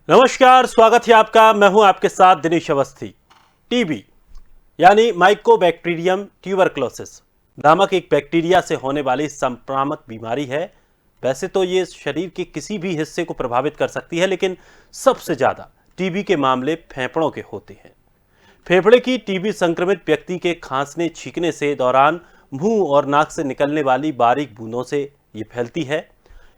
नमस्कार, स्वागत है आपका। मैं हूं आपके साथ दिनेश अवस्थी। टीबी यानी माइकोबैक्टीरियम ट्यूबरक्लोसिस नामक एक बैक्टीरिया से होने वाली संक्रामक बीमारी है। वैसे तो ये शरीर के किसी भी हिस्से को प्रभावित कर सकती है, लेकिन सबसे ज्यादा टीबी के मामले फेफड़ों के होते हैं। फेफड़े की टीबी संक्रमित व्यक्ति के खांसने छींकने से दौरान मुंह और नाक से निकलने वाली बारीक बूंदों से ये फैलती है।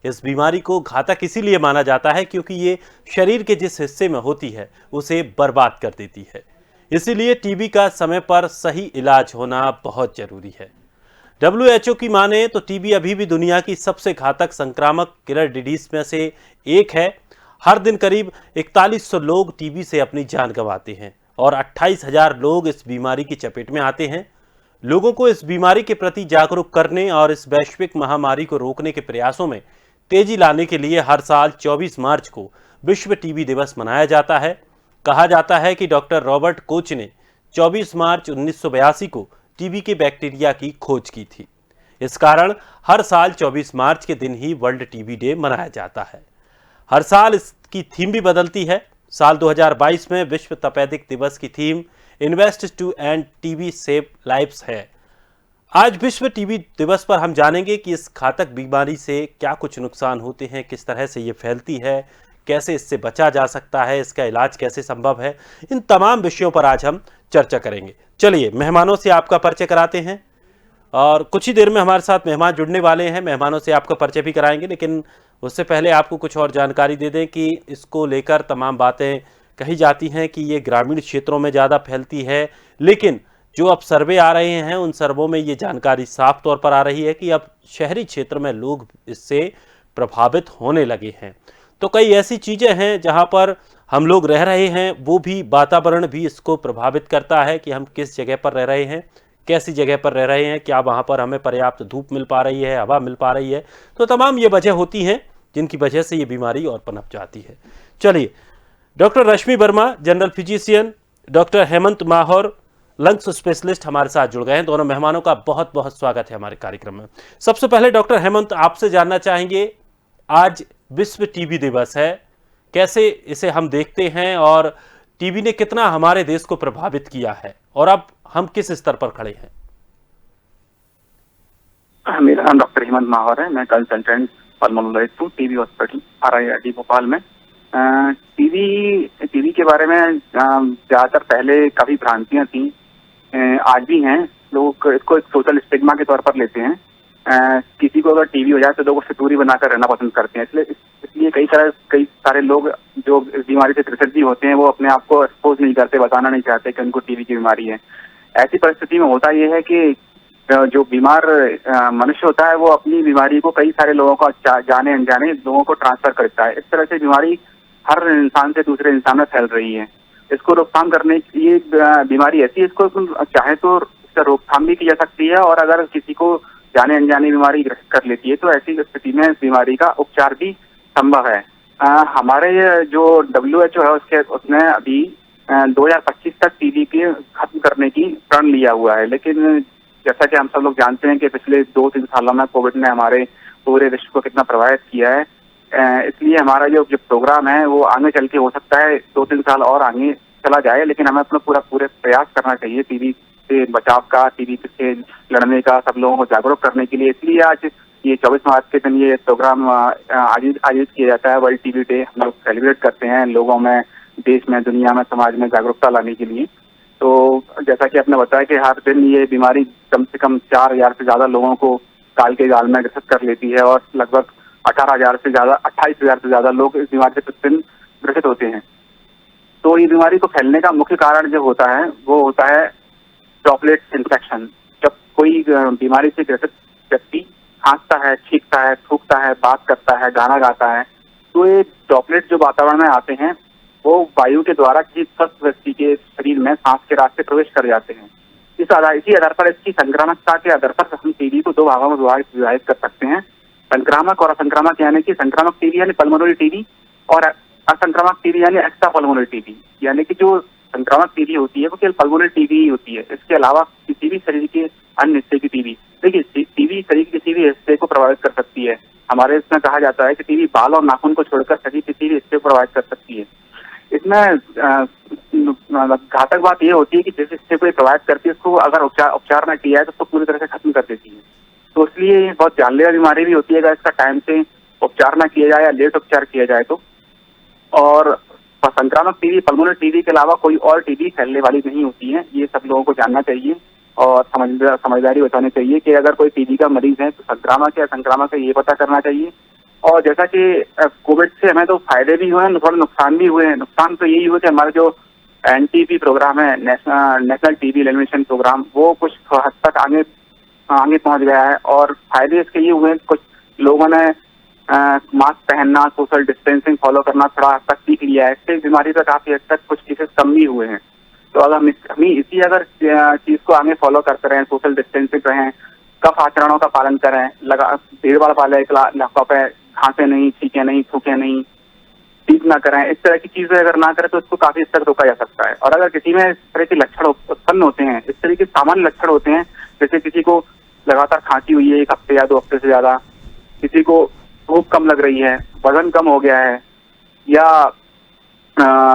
इस बीमारी को घातक इसीलिए माना जाता है क्योंकि ये शरीर के जिस हिस्से में होती है उसे बर्बाद कर देती है। इसीलिए टीबी का समय पर सही इलाज होना बहुत जरूरी है। WHO की माने तो टीबी अभी भी दुनिया की सबसे घातक संक्रामक किलर डिजीज में से एक है। हर दिन करीब 4100 लोग टीबी से अपनी जान गंवाते हैं और 28,000 लोग इस बीमारी की चपेट में आते हैं। लोगों को इस बीमारी के प्रति जागरूक करने और इस वैश्विक महामारी को रोकने के प्रयासों में तेजी लाने के लिए हर साल 24 मार्च को विश्व टीबी दिवस मनाया जाता है। कहा जाता है कि डॉक्टर रॉबर्ट कोच ने 24 मार्च 1982 को टीबी के बैक्टीरिया की खोज की थी। इस कारण हर साल 24 मार्च के दिन ही वर्ल्ड टीबी डे मनाया जाता है। हर साल इसकी थीम भी बदलती है। साल 2022 में विश्व तपेदिक दिवस की theme invest to end TB save lives है। आज विश्व टीबी दिवस पर हम जानेंगे कि इस घातक बीमारी से क्या कुछ नुकसान होते हैं, किस तरह से ये फैलती है, कैसे इससे बचा जा सकता है, इसका इलाज कैसे संभव है। इन तमाम विषयों पर आज हम चर्चा करेंगे। चलिए मेहमानों से आपका परिचय कराते हैं और कुछ ही देर में हमारे साथ मेहमान जुड़ने वाले हैं। मेहमानों से आपका परिचय भी कराएंगे, लेकिन उससे पहले आपको कुछ और जानकारी दे दें कि इसको लेकर तमाम बातें कही जाती हैं कि ये ग्रामीण क्षेत्रों में ज़्यादा फैलती है, लेकिन जो अब सर्वे आ रहे हैं उन सर्वों में ये जानकारी साफ तौर पर आ रही है कि अब शहरी क्षेत्र में लोग इससे प्रभावित होने लगे हैं। तो कई ऐसी चीज़ें हैं जहां पर हम लोग रह रहे हैं, वो भी वातावरण भी इसको प्रभावित करता है कि हम किस जगह पर रह रहे हैं, कैसी जगह पर रह रहे हैं, क्या वहाँ पर हमें पर्याप्त धूप मिल पा रही है, हवा मिल पा रही है। तो तमाम ये वजह होती हैं जिनकी वजह से ये बीमारी और पनप जाती है। चलिए, doctor Rashmi Verma general physician, doctor Hemant Mahaur lungs specialist हमारे साथ जुड़ गए हैं। दोनों मेहमानों का बहुत बहुत स्वागत है हमारे कार्यक्रम में। सबसे पहले डॉक्टर हेमंत, आपसे जानना चाहेंगे, आज विश्व टीबी दिवस है, कैसे इसे हम देखते हैं और टीबी ने कितना हमारे देश को प्रभावित किया है और अब हम किस स्तर पर खड़े हैं? मेरा नाम डॉक्टर हेमंत माहौर है। मैं कंसल्टेंट पल्मोनोलॉजिस्ट हूँ टीबी हॉस्पिटल RIRD भोपाल में। टीबी के बारे में ज्यादातर पहले काफी भ्रांतियां थी, आज भी हैं। लोग इसको एक सोशल स्टिग्मा के तौर पर लेते हैं। किसी को अगर टीबी हो जाए तो लोग उससे दूरी बनाकर रहना पसंद करते हैं। इसलिए कई सारे लोग जो इस बीमारी से ग्रसित भी होते हैं वो अपने आप को एक्सपोज नहीं करते, बताना नहीं चाहते कि उनको टीबी की बीमारी है। ऐसी परिस्थिति में होता यह है कि जो बीमार मनुष्य होता है वो अपनी बीमारी को कई सारे लोगों को जाने अनजाने लोगों को ट्रांसफर करता है। इस तरह से बीमारी हर इंसान से दूसरे इंसान में फैल रही है। इसको रोकथाम करने की ये बीमारी ऐसी है, इसको चाहे तो इसका रोकथाम भी की जा सकती है, और अगर किसी को जाने अनजाने बीमारी ग्रस्त कर लेती है तो ऐसी स्थिति में इस बीमारी का उपचार भी संभव है। हमारे जो WHO है उसने अभी 2025 तक टीबी के खत्म करने की प्रण लिया हुआ है। लेकिन जैसा कि हम सब लोग जानते हैं कि पिछले 2-3 सालों में कोविड ने हमारे पूरे विश्व को कितना प्रभावित किया है, इसलिए हमारा जो प्रोग्राम है वो आगे चल के हो सकता है 2-3 साल और आगे चला जाए, लेकिन हमें अपना पूरे प्रयास करना चाहिए टीबी से बचाव का, टीबी से लड़ने का, सब लोगों को जागरूक करने के लिए। इसलिए आज ये 24 मार्च के दिन ये प्रोग्राम आयोजित किया जाता है। वर्ल्ड टीबी डे हम लोग सेलिब्रेट करते हैं लोगों में, देश में, दुनिया में, समाज में जागरूकता लाने के लिए। तो जैसा कि आपने बताया कि हर दिन ये बीमारी कम से कम 4,000 से ज्यादा लोगों को काल के गाल में ग्रसित कर लेती है और लगभग 28,000 से ज्यादा लोग इस बीमारी से प्रतिदिन ग्रसित होते हैं। तो ये बीमारी को फैलने का मुख्य कारण जो होता है वो होता है ड्रॉपलेट इन्फेक्शन। जब कोई बीमारी से ग्रसित व्यक्ति खांसता है, छींकता है, थूकता है, बात करता है, गाना गाता है, तो ये ड्रॉपलेट जो वातावरण में आते हैं वो वायु के द्वारा किसी स्वस्थ व्यक्ति के शरीर में सांस के रास्ते प्रवेश कर जाते हैं। इसी आधार पर इसकी संक्रामकता के आधार पर हम टीबी को 2 भागों में विभाजित कर सकते हैं, संक्रामक और असंक्रामक। यानी कि संक्रामक टीबी यानी पल्मोनरी टीबी, और असंक्रामक टीबी यानी एक्स्ट्रा पल्मोनरी टीबी। यानी कि जो संक्रामक टीबी होती है वो केवल पल्मोनरी टीबी ही होती है। इसके अलावा किसी भी शरीर के अन्य हिस्से की टीबी, देखिए टीबी शरीर के किसी भी हिस्से को प्रभावित कर सकती है। हमारे इसमें कहा जाता है कि टीबी बाल और नाखून को छोड़कर शरीर किसी भी हिस्से को प्रभावित कर सकती है। इसमें घातक बात यह होती है कि जिस हिस्से को प्रभावित करती है उसको अगर उपचार न किया जाए तो उसको पूरी तरह से खत्म कर देती है। तो इसलिए ये बहुत जानलेवा बीमारी भी होती है अगर इसका टाइम से उपचार न किया जाए या लेट उपचार किया जाए तो। और संक्रामक टीबी पल्मोनरी टीबी के अलावा कोई और टीबी फैलने वाली नहीं होती है, ये सब लोगों को जानना चाहिए और समझदारी बतानी चाहिए कि अगर कोई टीबी का मरीज है तो संक्रामक या संक्रामक है ये पता करना चाहिए। और जैसा कि कोविड से हमें तो फायदे भी हुए हैं, थोड़े नुकसान भी हुए हैं। नुकसान तो यही हुआ कि हमारा जो NTP प्रोग्राम है, नेशनल टीबी एलिमिनेशन प्रोग्राम, वो कुछ हद तक आगे पहुंच गया है। और फायदे इसके ये हुए, कुछ लोगों ने मास्क पहनना, सोशल डिस्टेंसिंग फॉलो करना थोड़ा हद तक सीख लिया है। इससे बीमारी का काफी हद तक कुछ केसेस कम भी हुए हैं। तो अगर हम इसी अगर चीज को आगे फॉलो करते रहें, सोशल डिस्टेंसिंग रहें, कफ आचरणों का पालन करें, भीड़ भाड़ वाले इलाकों पे खांसे नहीं, छींके नहीं, थूके नहीं, ठीक ना करें, इस तरह की चीजें अगर ना करें तो इसको काफी हद तक रोका जा सकता है। और अगर किसी में इस तरह के लक्षण उत्पन्न होते हैं, इस तरह के सामान्य लक्षण होते हैं, जैसे किसी को लगातार खांसी हुई है 1 हफ्ते या 2 हफ्ते से ज्यादा, किसी को भूख कम लग रही है, वजन कम हो गया है, या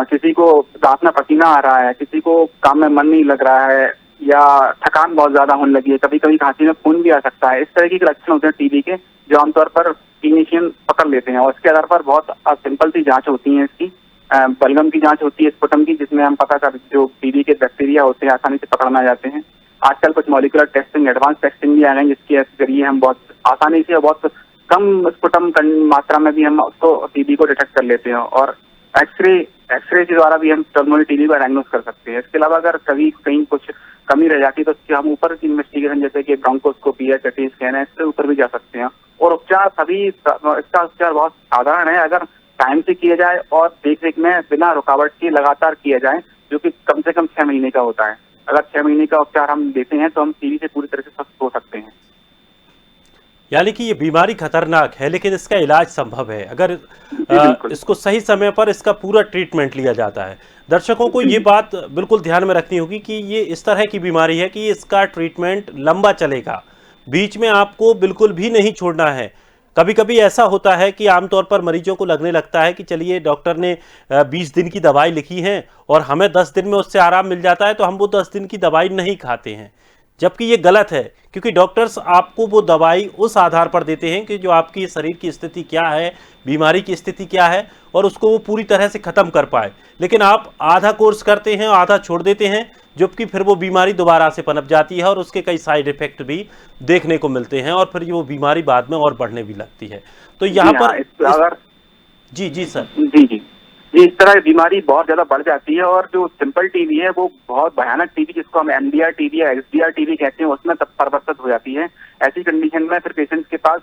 किसी को दांत में पसीना आ रहा है, किसी को काम में मन नहीं लग रहा है, या थकान बहुत ज्यादा होने लगी है, कभी कभी खांसी में खून भी आ सकता है। इस तरह के लक्षण होते हैं टीबी के जो आमतौर पर क्लिनिशियन पकड़ लेते हैं। और इसके आधार पर बहुत सिंपल सी जांच होती है इसकी, बलगम की जांच होती है, स्पुटम की, जिसमें हम पता कर जो टीबी के बैक्टीरिया होते हैं आसानी से पकड़ना जाते हैं। आजकल कुछ मॉलिक्यूलर टेस्टिंग, एडवांस टेस्टिंग भी आ गई जिसके जरिए हम बहुत आसानी से, बहुत कम स्पुटम मात्रा में भी हम उसको टीबी को डिटेक्ट कर लेते हैं। और एक्सरे के द्वारा भी हम पल्मोनरी टीबी को डायग्नोज कर सकते हैं। इसके अलावा अगर कभी कहीं कुछ कमी रह जाती है तो उसकी हम ऊपर की इन्वेस्टिगेशन जैसे कि ब्रोंकोस्कोपी है, CT स्कैन है, इससे ऊपर भी जा सकते हैं। और इसका उपचार बहुत साधारण है अगर टाइम से किया जाए और देख रेख में बिना रुकावट के लगातार किया जाए, जो कि कम से कम 6 महीने का होता है। अगर 6 महीने का उपचार हम देते हैं तो हम टीबी से पूरी तरह से स्वस्थ हो सकते हैं। यानी कि ये बीमारी खतरनाक है लेकिन इसका इलाज संभव है अगर इसको सही समय पर इसका पूरा ट्रीटमेंट लिया जाता है। दर्शकों को ये बात बिल्कुल ध्यान में रखनी होगी कि ये इस तरह की बीमारी है कि इसका ट्रीटमेंट लंबा चलेगा, बीच में आपको बिल्कुल भी नहीं छोड़ना है। कभी कभी ऐसा होता है कि आमतौर पर मरीजों को लगने लगता है कि चलिए डॉक्टर ने 20 दिन की दवाई लिखी है और हमें 10 दिन में उससे आराम मिल जाता है तो हम वो 10 दिन की दवाई नहीं खाते हैं, जबकि ये गलत है। क्योंकि डॉक्टर्स आपको वो दवाई उस आधार पर देते हैं कि जो आपकी शरीर की स्थिति क्या है, बीमारी की स्थिति क्या है, और उसको वो पूरी तरह से ख़त्म कर पाए। लेकिन आप आधा कोर्स करते हैं, आधा छोड़ देते हैं, जबकि फिर वो बीमारी दोबारा से पनप जाती है और उसके कई साइड इफेक्ट भी देखने को मिलते हैं और फिर वो बीमारी बाद में और बढ़ने भी लगती है। तो यहाँ पर जी सर जी इस तरह बीमारी बहुत ज्यादा बढ़ जाती है। और जो सिंपल टीबी है वो बहुत भयानक टीबी, जिसको हम MDR टीबी या XDR टीबी कहते हैं, उसमें तब परिवर्तित हो जाती है। ऐसी कंडीशन में फिर पेशेंट्स के पास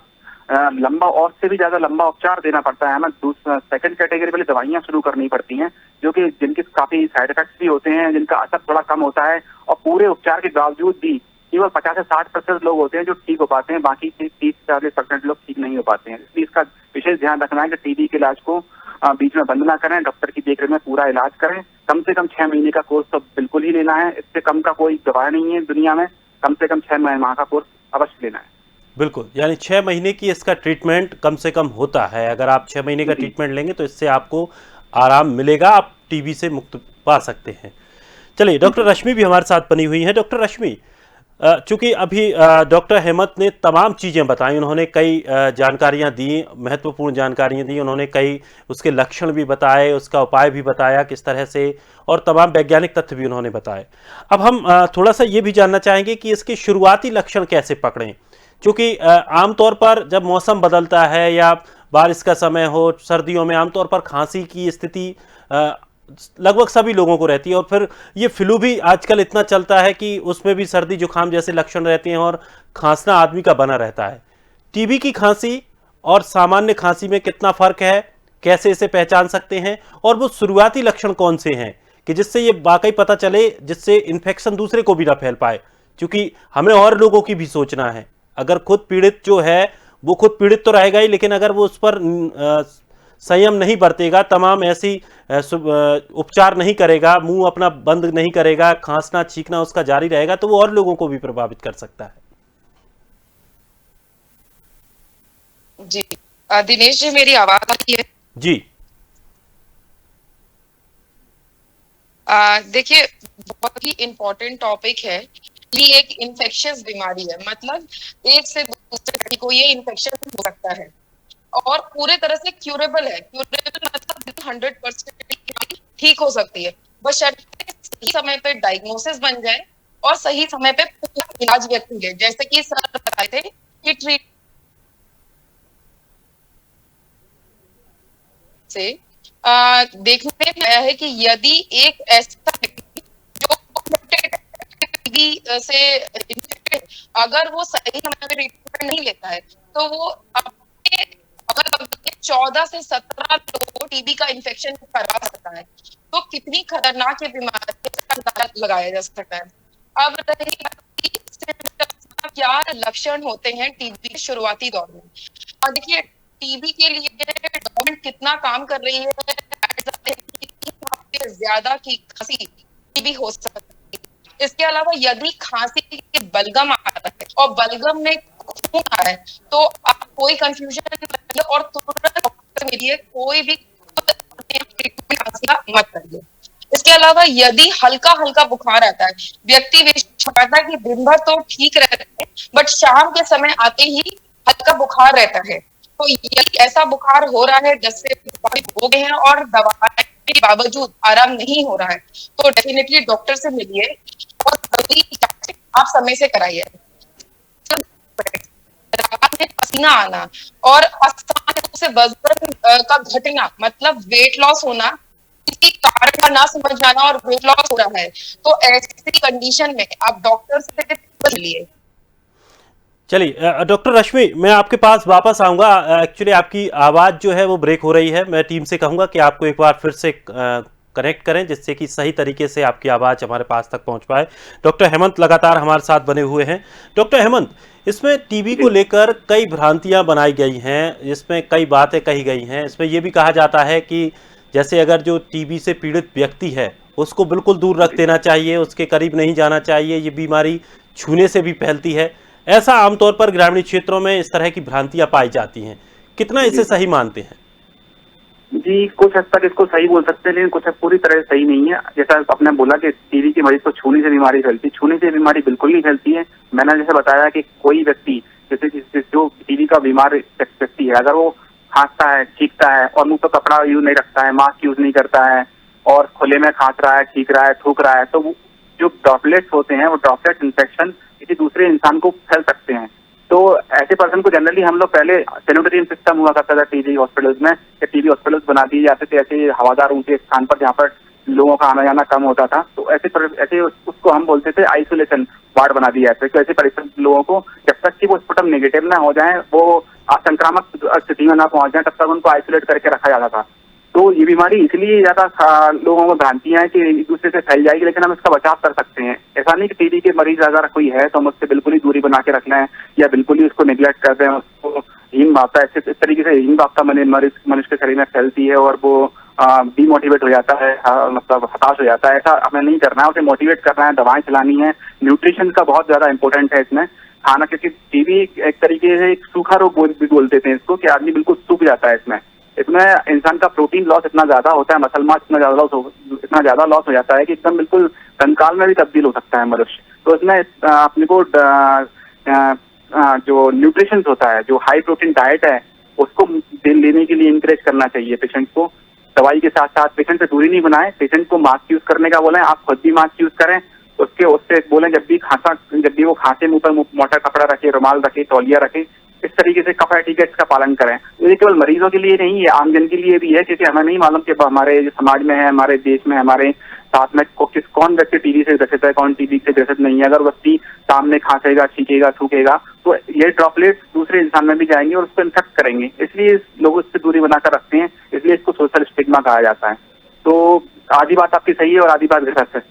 लंबा और से भी ज्यादा लंबा उपचार देना पड़ता है। हमें सेकंड कैटेगरी वाली दवाइयां शुरू करनी पड़ती हैं, जो कि जिनके काफी साइड इफेक्ट्स भी होते हैं, जिनका असर थोड़ा कम होता है। और पूरे उपचार के बावजूद भी केवल 50 से 60% लोग होते हैं जो ठीक हो पाते हैं, बाकी 30-40% लोग ठीक नहीं हो पाते हैं। इसलिए इसका विशेष ध्यान रखना है कि टीबी के इलाज को बीच में बंद ना करें, डॉक्टर की देखरेख में पूरा इलाज करें। कम से कम 6 महीने का कोर्स तो बिल्कुल ही लेना है, इससे कम का कोई दवा नहीं है दुनिया में। कम से कम 6 माह का कोर्स अवश्य लेना है। बिल्कुल, यानी 6 महीने की इसका ट्रीटमेंट कम से कम होता है। अगर आप 6 महीने का ट्रीटमेंट लेंगे तो इससे आपको आराम मिलेगा, आप टीबी से मुक्त पा सकते हैं। चलिए, डॉक्टर रश्मि भी हमारे साथ बनी हुई हैं। डॉक्टर रश्मि, चूंकि अभी डॉक्टर हेमंत ने तमाम चीज़ें बताई, उन्होंने कई जानकारियां दी, महत्वपूर्ण जानकारियां दी, उन्होंने कई उसके लक्षण भी बताए, उसका उपाय भी बताया किस तरह से, और तमाम वैज्ञानिक तथ्य भी उन्होंने बताए। अब हम थोड़ा सा ये भी जानना चाहेंगे कि इसके शुरुआती लक्षण कैसे पकड़ें, क्योंकि आमतौर पर जब मौसम बदलता है या बारिश का समय हो, सर्दियों में आमतौर पर खांसी की स्थिति लगभग सभी लोगों को रहती है, और फिर ये फ्लू भी आजकल इतना चलता है कि उसमें भी सर्दी जुकाम जैसे लक्षण रहते हैं और खांसना आदमी का बना रहता है। टीबी की खांसी और सामान्य खांसी में कितना फर्क है, कैसे इसे पहचान सकते हैं, और वो शुरुआती लक्षण कौन से हैं कि जिससे ये वाकई पता चले, जिससे इन्फेक्शन दूसरे को भी ना फैल पाए, क्योंकि हमें और लोगों की भी सोचना है। अगर खुद पीड़ित जो है वो खुद पीड़ित तो रहेगा ही, लेकिन अगर वो उस पर संयम नहीं बरतेगा, तमाम ऐसी उपचार नहीं करेगा, मुंह अपना बंद नहीं करेगा, खांसना छींकना उसका जारी रहेगा, तो वो और लोगों को भी प्रभावित कर सकता है। जी दिनेश जी, मेरी आवाज आ रही है? जी। देखिए, बहुत ही इम्पोर्टेंट टॉपिक है। ये एक इन्फेक्शियस बीमारी है, मतलब एक से दूसरे व्यक्ति को ये इन्फेक्शन हो सकता है और पूरे तरह से क्यूरेबल है। क्यूरेबल मतलब 100% ठीक हो सकती है, बशर्ते सही समय पे डायग्नोसिस बन जाए और सही समय पे पूरा इलाज व्यक्ति ले। जैसे कि सर बताए थे कि ट्रीट से देखने में आया है कि यदि एक ऐसा व्यक्ति जो टीबी से इन्फेक्टेड, अगर वो सही समय पे ट्रीटमेंट नहीं लेता है तो वो अपने अगल-बगल के 14 से 17 लोगों को टीबी का इन्फेक्शन करवा सकता है। तो कितनी खतरनाक ये बीमारी है, इसका अंदाजा लगाया जा सकता है। अब रही बात कि क्या लक्षण होते हैं टीबी के शुरुआती दौर में। देखिए, टीबी के लिए गवर्नमेंट कितना काम कर रही है, ज्यादा की खांसी टीबी हो सकती है। इसके अलावा यदि खांसी के बलगम आ रहा है और बलगम में खून आ रहा है तो आप कोई कंफ्यूजन और तुरंत डॉक्टर से मिलिए, कोई भी खांसी का मत करिए। इसके अलावा यदि हल्का हल्का बुखार आता है, व्यक्ति कहता है कि दिन भर तो ठीक रहता है बट शाम के समय आते ही हल्का बुखार रहता है, तो यदि ऐसा बुखार हो रहा है, 10 से 12 हो गए हैं और दवाई के बावजूद आराम नहीं हो रहा है, तो डेफिनेटली डॉक्टर से मिलिए और जल्दी आप समय से कराइए। रात में पसीना आना और अचानक रूप से वजन का घटना, मतलब वेट लॉस होना, किसी कारण का ना समझ जाना और वेट लॉस हो रहा है, तो ऐसी कंडीशन में आप डॉक्टर से मिलिए। चलिए डॉक्टर रश्मि, मैं आपके पास वापस आऊंगा। एक्चुअली आपकी आवाज़ जो है वो ब्रेक हो रही है। मैं टीम से कहूंगा कि आपको एक बार फिर से कनेक्ट करें जिससे कि सही तरीके से आपकी आवाज़ हमारे पास तक पहुंच पाए। डॉक्टर हेमंत लगातार हमारे साथ बने हुए हैं। डॉक्टर हेमंत, इसमें टीबी को लेकर कई भ्रांतियां बनाई गई हैं, इसमें कई बातें कही गई हैं। इसमें यह भी कहा जाता है कि जैसे अगर जो टीबी से पीड़ित व्यक्ति है उसको बिल्कुल दूर रख देना चाहिए, उसके करीब नहीं जाना चाहिए, ये बीमारी छूने से भी फैलती है। ऐसा आमतौर पर ग्रामीण क्षेत्रों में इस तरह की भ्रांतियां पाई जाती हैं। कितना इसे सही मानते हैं? जी, कुछ हद तक इसको सही बोल सकते हैं, लेकिन कुछ पूरी तरह से सही नहीं है। जैसा आपने बोला कि टीबी के मरीज को छूने से बीमारी फैलती है, छूने से बीमारी बिल्कुल नहीं फैलती है। मैंने जैसे बताया कि कोई व्यक्ति जैसे जो टीबी का बीमार व्यक्ति है, अगर वो खांसता है, छींकता है और मुंह पर कपड़ा यूज नहीं रखता है, मास्क यूज नहीं करता है और खुले में खांस रहा है, छींक रहा है, थूक रहा है, तो जो ड्रॉपलेट्स होते हैं वो ड्रॉपलेट इन्फेक्शन किसी दूसरे इंसान को फैल सकते हैं। तो ऐसे पर्सन को जनरली हम लोग पहले सैनिटरी सिस्टम हुआ करता था टीबी हॉस्पिटल्स में, टीबी हॉस्पिटल्स बना दिए जाते थे ऐसे हवादार ऊंचे स्थान पर जहाँ पर लोगों का आना जाना कम होता था। तो ऐसे उसको हम बोलते थे आइसोलेशन वार्ड बना दिया जाता है। तो ऐसे परिस्थित लोगों को जब तक कि वो स्पुटम नेगेटिव ना हो जाए, वो असंक्रामक स्थिति में ना पहुंच जाए, तब तक उनको आइसोलेट करके रखा जाता था। तो ये बीमारी इसलिए ज्यादा लोगों को भ्रांतियां हैं कि एक दूसरे से फैल जाएगी, लेकिन हम इसका बचाव कर सकते हैं। ऐसा नहीं कि टीबी के मरीज अगर कोई है तो हम उससे बिल्कुल ही दूरी बना के रखना है या बिल्कुल ही उसको निगलेक्ट कर दें, उसको हीन भावता है। इस तरीके से हीन भावता मनुष्य के शरीर में फैलती है और वो डीमोटिवेट हो जाता है, मतलब हताश हो जाता है। ऐसा हमें नहीं करना है, उसे मोटिवेट करना है, दवाएं खिलानी है। न्यूट्रिशन का बहुत ज्यादा इंपॉर्टेंट है इसमें खाना, क्योंकि टीबी एक तरीके से एक सूखा रोग भी बोलते थे इसको, कि आदमी बिल्कुल सूख जाता है इसमें इंसान का प्रोटीन लॉस इतना ज्यादा होता है, मसल मास इतना ज्यादा लॉस हो जाता है कि एकदम बिल्कुल कंकाल में भी तब्दील हो सकता है मनुष्य। तो इसमें अपने को जो न्यूट्रिशन होता है, जो हाई प्रोटीन डाइट है, उसको लेने के लिए इंकरेज करना चाहिए पेशेंट को। दवाई के साथ साथ पेशेंट से दूरी नहीं बनाए, पेशेंट को मास्क यूज करने का बोले, आप खुद भी मास्क यूज करें। उससे बोले जब भी वो खांसे मुंह पर मोटा कपड़ा रखे, रुमाल रखे, तौलिया रखे, इस तरीके से कफ एटिकेट्स का पालन करें। ये केवल मरीजों के लिए नहीं है, आमजन के लिए भी है, क्योंकि हमें नहीं मालूम कि हमारे समाज में है, हमारे देश में, हमारे साथ में कौन व्यक्ति टीबी से ग्रसित है, कौन टीबी से ग्रसित नहीं है। अगर व्यक्ति सामने खांसेगा, छींकेगा, थूकेगा तो ये ड्रॉपलेट्स दूसरे इंसान में भी जाएंगे और उसको इन्फेक्ट करेंगे। इसलिए लोग इससे दूरी बनाकर रखते हैं, इसलिए इसको सोशल स्टिग्मा कहा जाता है। तो आधी बात आपकी सही है और आधी बात गलत है।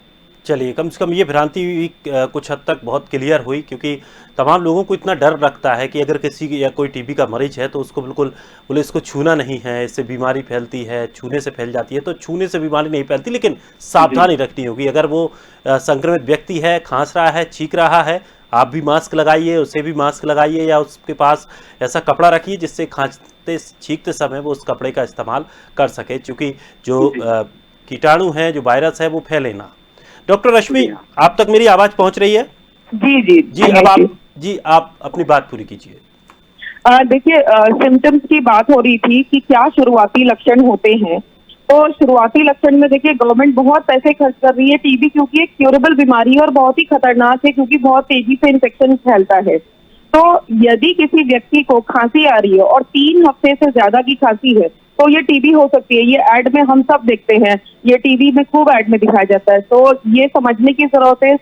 चलिए, कम से कम ये भ्रांति कुछ हद तक बहुत क्लियर हुई, क्योंकि तमाम लोगों को इतना डर लगता है कि अगर किसी या कोई टीबी का मरीज है तो उसको बिल्कुल बोले इसको छूना नहीं है, इससे बीमारी फैलती है, छूने से फैल जाती है। तो छूने से बीमारी नहीं फैलती, लेकिन सावधानी रखनी होगी। अगर वो संक्रमित व्यक्ति है, खांस रहा है, छींक रहा है, आप भी मास्क लगाइए, उसे भी मास्क लगाइए, या उसके पास ऐसा कपड़ा रखिए जिससे खांसते छींकते समय वो उस कपड़े का इस्तेमाल कर सके, क्योंकि जो कीटाणु है, जो वायरस है, वो फैले ना। डॉक्टर रश्मि, आप तक मेरी आवाज पहुंच रही है? जी जी जी, अब आप अपनी बात पूरी कीजिए। देखिए, सिम्टम्स की बात हो रही थी कि क्या शुरुआती लक्षण होते हैं। तो शुरुआती लक्षण में देखिए, गवर्नमेंट बहुत पैसे खर्च कर रही है। टीबी क्योंकि एक क्यूरेबल बीमारी है और बहुत ही खतरनाक है, क्योंकि बहुत तेजी से इन्फेक्शन फैलता है। तो यदि किसी व्यक्ति को खांसी आ रही है और 3 हफ्ते से ज्यादा की खांसी है, तो ये टीबी हो सकती है। ये ऐड में हम सब देखते हैं, ये टीबी में खूब ऐड में दिखाया जाता है। तो ये समझने की जरूरत है,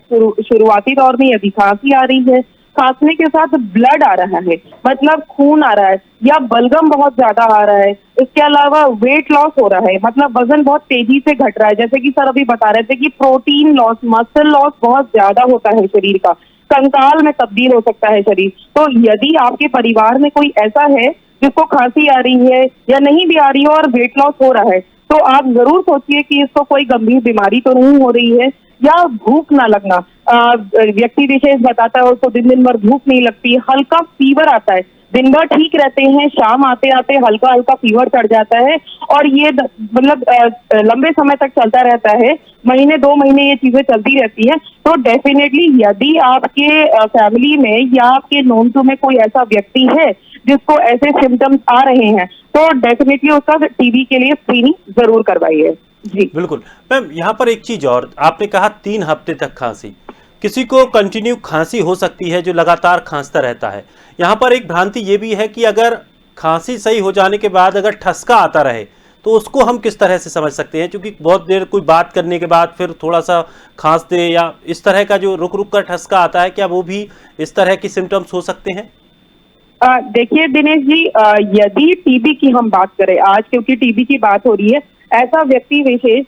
शुरुआती दौर में यदि खांसी आ रही है, खांसने के साथ ब्लड आ रहा है, मतलब खून आ रहा है, या बलगम बहुत ज्यादा आ रहा है, इसके अलावा वेट लॉस हो रहा है, मतलब वजन बहुत तेजी से घट रहा है, जैसे कि सर अभी बता रहे थे कि प्रोटीन लॉस, मसल लॉस बहुत ज्यादा होता है शरीर का, कंकाल में तब्दील हो सकता है शरीर। तो यदि आपके परिवार में कोई ऐसा है जिसको खांसी आ रही है या नहीं भी आ रही है और वेट लॉस हो रहा है, तो आप जरूर सोचिए कि इसको कोई गंभीर बीमारी तो नहीं हो रही है। या भूख ना लगना, व्यक्ति विशेष बताता है उसको दिन भर भूख नहीं लगती, हल्का फीवर आता है, दिन भर ठीक रहते हैं, शाम आते आते हल्का हल्का फीवर चढ़ जाता है, और ये मतलब लंबे समय तक चलता रहता है, महीने 2 महीने ये चीजें चलती रहती है। तो डेफिनेटली यदि आपके फैमिली में या आपके नोन टू में कोई ऐसा व्यक्ति है जिसको ऐसे सिम्टम्स आ रहे हैं, तो डेफिनेटली उसका टीबी के लिए स्क्रीनिंग जरूर करवाइए। जी बिल्कुल मैम, यहाँ पर एक चीज और, आपने कहा 3 हफ्ते तक खांसी, किसी को कंटिन्यू खांसी हो सकती है जो लगातार खांसता रहता है। यहाँ पर एक भ्रांति ये भी है कि अगर खांसी सही हो जाने के बाद अगर ठसका आता रहे तो उसको हम किस तरह से समझ सकते हैं, क्योंकि बहुत देर कोई बात करने के बाद फिर थोड़ा सा खांस दे, या इस तरह का जो रुक रुक कर ठसका आता है, क्या वो भी इस तरह की सिम्टम्स हो सकते हैं? देखिए दिनेश जी, यदि टीबी की हम बात करें आज, क्योंकि टीबी की बात हो रही है, ऐसा व्यक्ति विशेष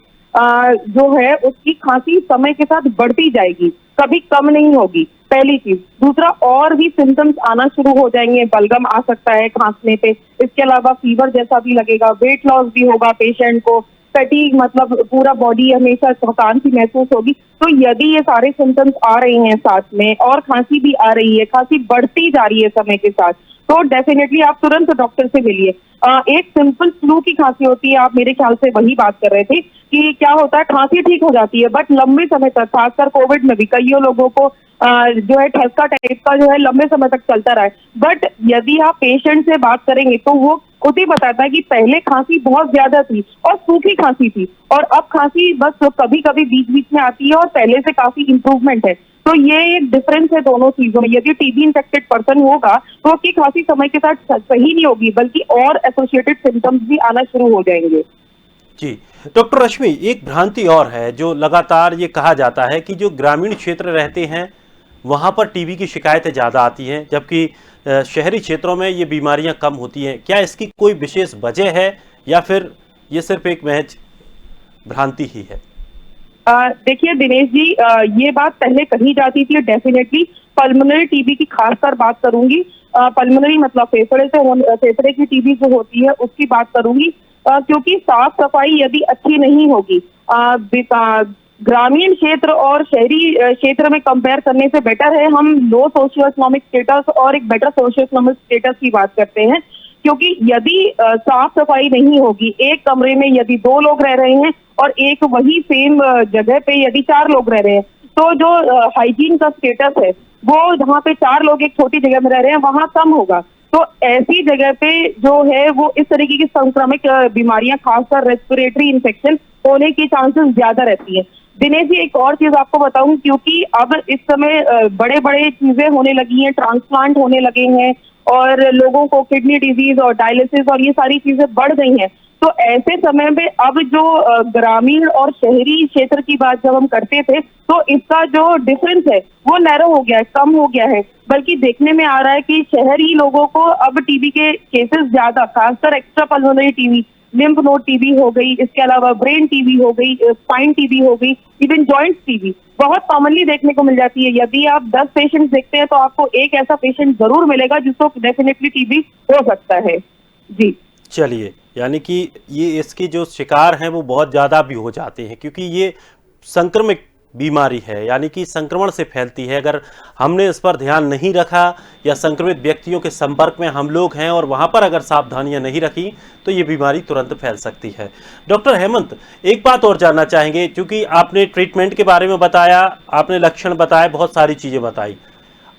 जो है उसकी खांसी समय के साथ बढ़ती जाएगी, कभी कम नहीं होगी, पहली चीज। दूसरा, और भी सिम्टम्स आना शुरू हो जाएंगे, बलगम आ सकता है खांसने पे, इसके अलावा फीवर जैसा भी लगेगा, वेट लॉस भी होगा पेशेंट को, फैटीग मतलब पूरा बॉडी हमेशा थकान सी महसूस होगी। तो यदि ये सारे सिम्टम्स आ रहे हैं साथ में और खांसी भी आ रही है, खांसी बढ़ती जा रही है समय के साथ, तो डेफिनेटली आप तुरंत डॉक्टर से मिलिए। एक सिंपल फ्लू की खांसी होती है, आप मेरे ख्याल से वही बात कर रहे थे कि क्या होता है, खांसी ठीक हो जाती है बट लंबे समय तक, खासकर कोविड में भी कईयों लोगों को जो है ठसका टाइप का जो है लंबे समय तक चलता रहा है। बट यदि आप पेशेंट से बात करेंगे तो वो खुद ही बताता है कि पहले खांसी बहुत ज्यादा थी और सूखी खांसी थी, और अब खांसी बस कभी कभी बीच बीच में आती है और पहले से काफी इंप्रूवमेंट है। तो ये एक डिफरेंस है दोनों चीजों में। यदि टीबी इन्फेक्टेड पर्सन होगा तो उसकी खांसी समय के साथ सही नहीं होगी, बल्कि और एसोसिएटेड सिम्टम्स भी आना शुरू हो जाएंगे। जी डॉक्टर रश्मि, एक भ्रांति और है जो लगातार ये कहा जाता है कि जो ग्रामीण क्षेत्र रहते हैं वहाँ पर टीबी की शिकायतें ज़्यादा आती हैं, जबकि शहरी क्षेत्रों में ये बीमारियां कम होती हैं। क्या इसकी कोई विशेष वजह है या फिर ये सिर्फ एक महज भ्रांति ही है? देखिए दिनेश जी, ये बात पहले कही जाती थी डेफिनेटली। पल्मोनरी टीबी की खासकर बात करूंगी, पल्मोनरी मतलब फेफड़े की टीबी जो होती है उसकी बात करूंगी, क्योंकि साफ सफाई यदि अच्छी नहीं होगी, ग्रामीण क्षेत्र और शहरी क्षेत्र में कंपेयर करने से बेटर है हम लो सोशियो इकोनॉमिक स्टेटस और एक बेटर सोशियो इकोनॉमिक स्टेटस की बात करते हैं। क्योंकि यदि साफ सफाई नहीं होगी, एक कमरे में यदि 2 लोग रह रहे हैं और एक वही सेम जगह पे यदि 4 लोग रह रहे हैं, तो जो हाइजीन का स्टेटस है वो जहाँ पे 4 लोग एक छोटी जगह में रह रहे हैं वहां कम होगा। तो ऐसी जगह पे जो है वो इस तरीके की संक्रामक बीमारियां, खासकर रेस्पिरेटरी इन्फेक्शन होने की चांसेस ज्यादा रहती है। दिनेश जी, एक और चीज आपको बताऊं, क्योंकि अब इस समय बड़े बड़े चीजें होने लगी हैं, ट्रांसप्लांट होने लगे हैं और लोगों को किडनी डिजीज और डायलिसिस और ये सारी चीजें बढ़ गई हैं। तो ऐसे समय में अब जो ग्रामीण और शहरी क्षेत्र की बात जब हम करते थे तो इसका जो डिफरेंस है वो नैरो हो गया है, कम हो गया है। बल्कि देखने में आ रहा है कि शहरी लोगों को अब टीबी के केसेस ज्यादा, खासकर extra pulmonary TB lymph node TB हो गई, इसके अलावा ब्रेन टीबी हो गई, स्पाइन टीबी हो गई, इवन जॉइंट टीबी बहुत कॉमनली देखने को मिल जाती है। यदि आप 10 पेशेंट देखते हैं तो आपको एक ऐसा पेशेंट जरूर मिलेगा जिसको डेफिनेटली टीबी हो सकता है। जी चलिए, यानी कि ये इसके जो शिकार हैं वो बहुत ज़्यादा भी हो जाते हैं, क्योंकि ये संक्रमित बीमारी है, यानी कि संक्रमण से फैलती है। अगर हमने इस पर ध्यान नहीं रखा या संक्रमित व्यक्तियों के संपर्क में हम लोग हैं और वहाँ पर अगर सावधानियाँ नहीं रखी तो ये बीमारी तुरंत फैल सकती है। डॉक्टर हेमंत, एक बात और जानना चाहेंगे, क्योंकि आपने ट्रीटमेंट के बारे में बताया, आपने लक्षण बताए, बहुत सारी चीज़ें बताई।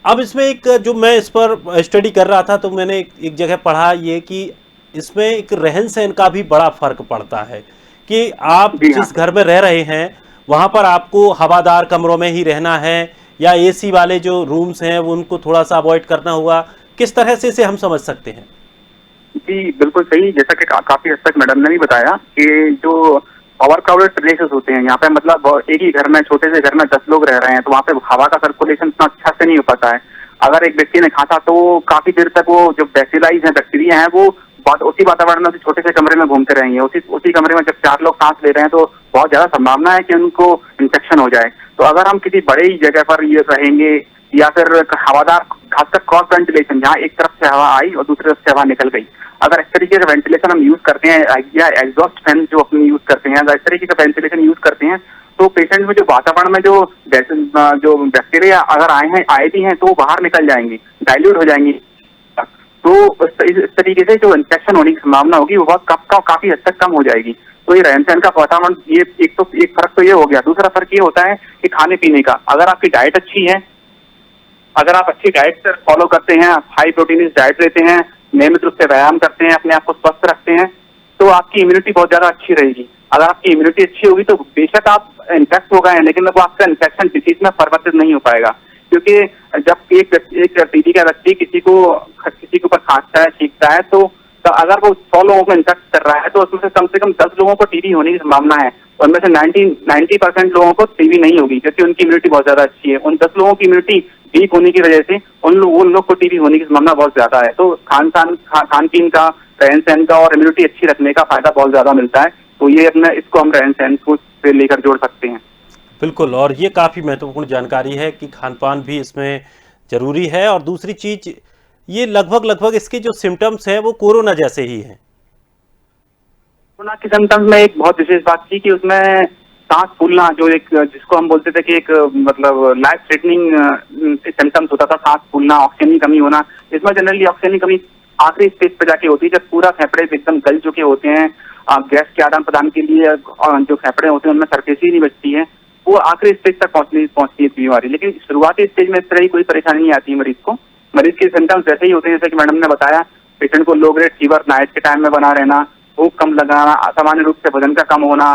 अब इसमें एक जो मैं इस पर स्टडी कर रहा था तो मैंने एक जगह पढ़ा ये कि इसमें एक रहन सहन का भी बड़ा फर्क पड़ता है कि आप जी हाँ। जिस घर में रह रहे हैं वहां पर आपको हवादार कमरों में ही रहना है या एसी वाले जो रूम्स हैं वो उनको थोड़ा सा अवॉइड करना होगा। किस तरह से इसे हम समझ सकते हैं? जी बिल्कुल सही, जैसा कि काफी हद तक मैडम ने भी बताया कि जो ओवर क्राउडेड प्लेसेस होते हैं यहाँ पे, मतलब एक ही घर में, छोटे से घर में 10 लोग रह रहे हैं, तो वहाँ पे हवा का सर्कुलेशन इतना अच्छा से नहीं हो पाता है। अगर एक व्यक्ति ने खाता तो काफी देर तक वो जो बैक्टीरिया है, बैक्टीरिया है, वो उसी वातावरण में, उसी छोटे से कमरे में घूमते रहेंगे। उसी कमरे में जब 4 लोग सांस ले रहे हैं तो बहुत ज्यादा संभावना है कि उनको इन्फेक्शन हो जाए। तो अगर हम किसी बड़े ही जगह पर ये रहेंगे या फिर हवादार, खासकर क्रॉस वेंटिलेशन, जहाँ एक तरफ से हवा आई और दूसरी तरफ से हवा निकल गई, अगर इस तरीके का वेंटिलेशन हम यूज करते हैं या एग्जॉस्ट फैन जो अपने यूज करते हैं, अगर इस तरीके का वेंटिलेशन यूज करते हैं तो पेशेंट में जो वातावरण में जो बैक्टीरिया अगर आए भी हैं तो वो बाहर निकल जाएंगी, डाइल्यूट हो जाएंगी। तो इस तरीके से जो इन्फेक्शन होने की संभावना होगी वो काफी हद तक कम हो जाएगी। तो ये रहन सहन का वातावरण, ये एक फर्क तो ये हो गया। दूसरा फर्क ये होता है कि खाने पीने का। अगर आपकी डाइट अच्छी है, अगर आप अच्छी डाइट फॉलो करते हैं, हाई प्रोटीन डाइट लेते हैं, नियमित रूप से व्यायाम करते हैं, अपने आप को स्वस्थ रखते हैं, तो आपकी इम्यूनिटी बहुत ज्यादा अच्छी रहेगी। अगर आपकी इम्यूनिटी अच्छी होगी तो बेशक आप इन्फेक्ट हो गए हैं, लेकिन वो आपका इन्फेक्शन डिसीज में परिवर्तित नहीं हो पाएगा। क्योंकि जब एक टीबी का व्यक्ति किसी के ऊपर खांसता है, छींकता है, तो अगर वो 100 लोगों को इन्फेक्ट कर रहा है तो उसमें से कम 10 लोगों को टीबी होने की संभावना है। उनमें से 90% लोगों को टीबी नहीं होगी क्योंकि उनकी इम्यूनिटी बहुत ज्यादा अच्छी है। उन 10 लोगों की इम्यूनिटी वीक होने की वजह से उन लोग को टीबी होने की संभावना बहुत ज्यादा है। तो खान पीन का, रहन सहन का और इम्यूनिटी अच्छी रखने का फायदा बहुत ज्यादा मिलता है। तो ये इसको हम रहन सहन को से लेकर जोड़ सकते हैं। बिल्कुल, और ये काफ़ी महत्वपूर्ण जानकारी है कि खान पान भी इसमें ज़रूरी है। और दूसरी चीज़, ये लगभग इसके जो सिम्टम्स हैं वो कोरोना जैसे ही हैं। कोरोना के सिम्टम्स में एक बहुत विशेष बात थी कि उसमें सांस फूलना, जो एक जिसको हम बोलते थे कि एक मतलब लाइफ थ्रेटनिंग सिम्टम्स होता था, सांस फूलना, ऑक्सीजन की कमी होना। इसमें जनरली ऑक्सीजन की कमी आखिरी स्टेज पे जाके होती है, जब पूरा फेफड़े एकदम गल चुके होते हैं। गैस के आदान प्रदान के लिए जो फेफड़े होते हैं उनमें सरफेसी नहीं बचती है, वो आखिरी स्टेज तक पहुंचती है बीमारी। लेकिन शुरुआती स्टेज में इस तरह की कोई परेशानी नहीं आती मरीज को। मरीज के सिम्टम्स वैसे ही होते हैं जैसे कि मैडम ने बताया। पेशेंट को लो ग्रेड फीवर, नाइट के टाइम में बना रहना, भूख कम लगाना, असामान्य रूप से वजन का कम होना,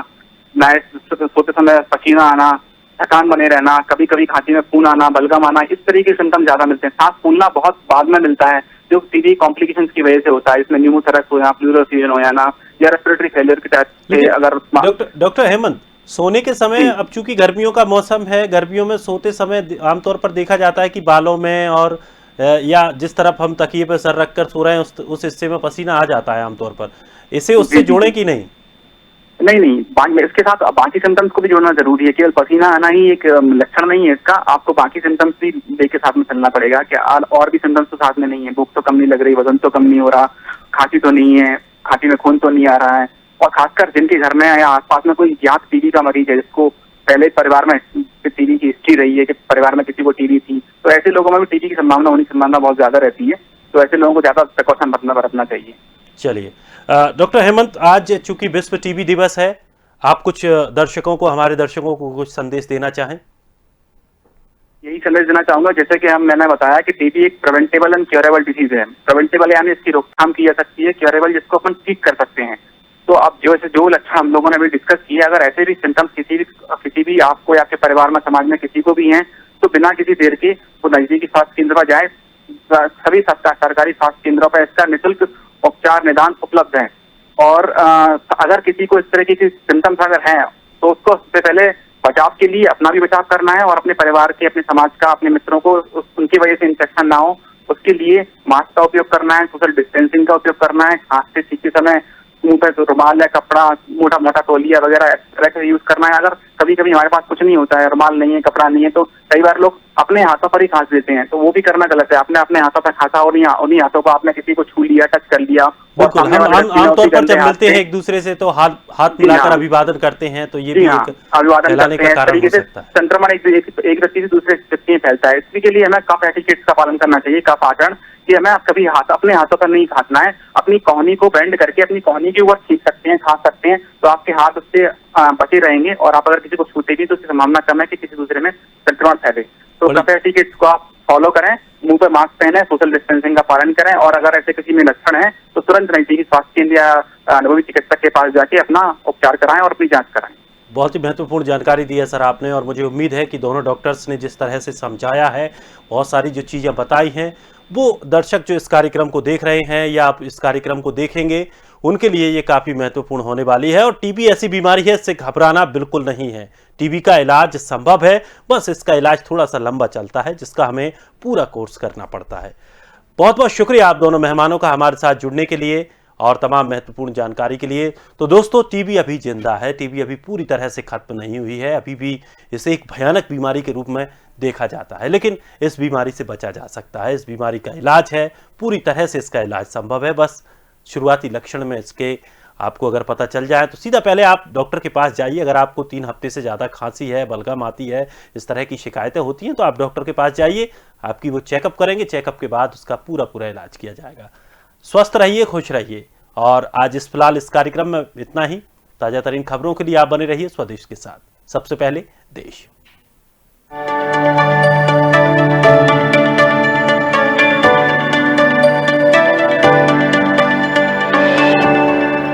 नाइट सोते समय पसीना आना, थकान बने रहना, कभी कभी खांसी में खून आना, बलगम आना, इस तरीके के सिम्टम्स ज्यादा मिलते हैं। सांस फूलना बहुत बाद में मिलता है जो टीबी कॉम्प्लिकेशंस की वजह से होता है। इसमें न्यूमोथोरैक्स हो या प्लूरल एफिजन हो या रेस्पिरेटरी फेलियर के टाइप से। अगर डॉक्टर हेमंत, सोने के समय, अब चूंकि गर्मियों का मौसम है, गर्मियों में सोते समय आमतौर पर देखा जाता है कि बालों में और या जिस तरफ हम तकिए पर सर रखकर सो रहे हैं उस हिस्से में पसीना आ जाता है आमतौर पर। इसे उससे जोड़ें कि नहीं? नहीं, इसके साथ बाकी सिम्टम्स को भी जोड़ना जरूरी है। केवल पसीना आना ही एक लक्षण नहीं है इसका, आपको बाकी सिम्टम्स भी लेके साथ में चलना पड़ेगा कि और भी सिम्टम्स तो साथ में नहीं है। भूख तो कम नहीं लग रही, वजन तो कम नहीं हो रहा, खांसी तो नहीं है, खांसी में खून तो नहीं आ रहा है। और खासकर जिनके घर में या आसपास में कोई ज्ञात टीबी का मरीज है, जिसको पहले परिवार में टीबी की हिस्ट्री रही है कि परिवार में किसी को टीबी थी, तो ऐसे लोगों में भी टीबी की संभावना होने की संभावना बहुत ज्यादा रहती है। तो ऐसे लोगों को ज्यादा प्रिकॉशन बरतना चाहिए। चलिए, डॉक्टर हेमंत, आज चूंकि विश्व टीबी दिवस है, आप कुछ हमारे दर्शकों को कुछ संदेश देना चाहें? यही संदेश देना चाहूंगा, जैसे कि मैंने बताया कि टीबी एक प्रिवेंटेबल एंड क्योरेबल डिजीज है। प्रिवेंटेबल यानी इसकी रोकथाम की जा सकती है, क्योरेबल जिसको अपन ठीक कर सकते हैं। तो अब जो लक्षण हम लोगों ने अभी डिस्कस किए, अगर ऐसे भी सिम्टम्स किसी भी आपको या आपके परिवार में, समाज में किसी को भी हैं, तो बिना किसी देर के वो नजदीकी स्वास्थ्य केंद्र पर जाए। सभी सरकारी स्वास्थ्य केंद्रों पर इसका निःशुल्क उपचार निदान उपलब्ध है। और अगर किसी को इस तरह की सिम्टम्स अगर हैं तो उसको सबसे पहले बचाव के लिए अपना भी बचाव करना है और अपने परिवार के, अपने समाज का, अपने मित्रों को उनकी वजह से इन्फेक्शन ना हो, उसके लिए मास्क का उपयोग करना है, सोशल डिस्टेंसिंग का उपयोग करना है, खांसते छींकते समय मुंह पे तो रुमाल या कपड़ा, मोटा मोटा तौलिया वगैरह इस तरह का यूज करना है। अगर कभी कभी हमारे पास कुछ नहीं होता है, रुमाल नहीं है, कपड़ा नहीं है, तो कई बार लोग अपने हाथों पर ही खांस देते हैं, तो वो भी करना गलत है। आपने अपने हाथों पर खांसा और उन्हीं हाथों को आपने किसी को छू लिया, टच कर लिया। बिल्कुल, हम आमतौर पर जब मिलते हैं एक दूसरे से तो हाथ मिलाकर अभिवादन करते हैं, तो ये भी एक फैलाने का कारण हो सकता है। संक्रमण एक व्यक्ति से दूसरे व्यक्ति में फैलता है। इसके लिए हमें कफ एटिकेट्स का पालन करना चाहिए, कफ आचरण, कि हमें कभी अपने हाथों पर नहीं खांसना है। अपनी कोहनी को बेंड करके अपनी कोहनी के ऊपर खींच सकते हैं, खांस सकते हैं, तो आपके हाथ उससे बचे रहेंगे। और आप अगर किसी को छूते भी तो उसकी संभावना कम है कि किसी दूसरे में संक्रमण फैले। तो कफ एटिकेट्स को आप फॉलो करें, मुंह पर मास्क पहने, सोशल डिस्टेंसिंग का पालन करें, और अगर ऐसे किसी में लक्षण है तो तुरंत नजदीकी स्वास्थ्य केंद्र या अनुभवी चिकित्सक के पास जाके अपना उपचार कराएं और अपनी जांच कराएं। बहुत ही महत्वपूर्ण जानकारी दी है सर आपने, और मुझे उम्मीद है कि दोनों डॉक्टर्स ने जिस तरह से समझाया है, बहुत सारी जो चीज़ें बताई हैं, वो दर्शक जो इस कार्यक्रम को देख रहे हैं या आप इस कार्यक्रम को देखेंगे, उनके लिए ये काफ़ी महत्वपूर्ण होने वाली है। और टीबी ऐसी बीमारी है, इससे घबराना बिल्कुल नहीं है। टीबी का इलाज संभव है, बस इसका इलाज थोड़ा सा लंबा चलता है, जिसका हमें पूरा कोर्स करना पड़ता है। बहुत बहुत शुक्रिया आप दोनों मेहमानों का हमारे साथ जुड़ने के लिए और तमाम महत्वपूर्ण जानकारी के लिए। तो दोस्तों, टीबी अभी जिंदा है, टीबी अभी पूरी तरह से खत्म नहीं हुई है, अभी भी इसे एक भयानक बीमारी के रूप में देखा जाता है, लेकिन इस बीमारी से बचा जा सकता है। इस बीमारी का इलाज है, पूरी तरह से इसका इलाज संभव है। बस शुरुआती लक्षण में इसके आपको अगर पता चल जाए तो सीधा पहले आप डॉक्टर के पास जाइए। अगर आपको 3 हफ्ते से ज़्यादा खांसी है, बलगम आती है, इस तरह की शिकायतें होती हैं, तो आप डॉक्टर के पास जाइए, आपकी वो चेकअप करेंगे, चेकअप के बाद उसका पूरा इलाज किया जाएगा। स्वस्थ रहिए, खुश रहिए। और आज फिलहाल इस कार्यक्रम में इतना ही। ताज़ा तरीन खबरों के लिए आप बने रहिए स्वदेश के साथ। सबसे पहले देश।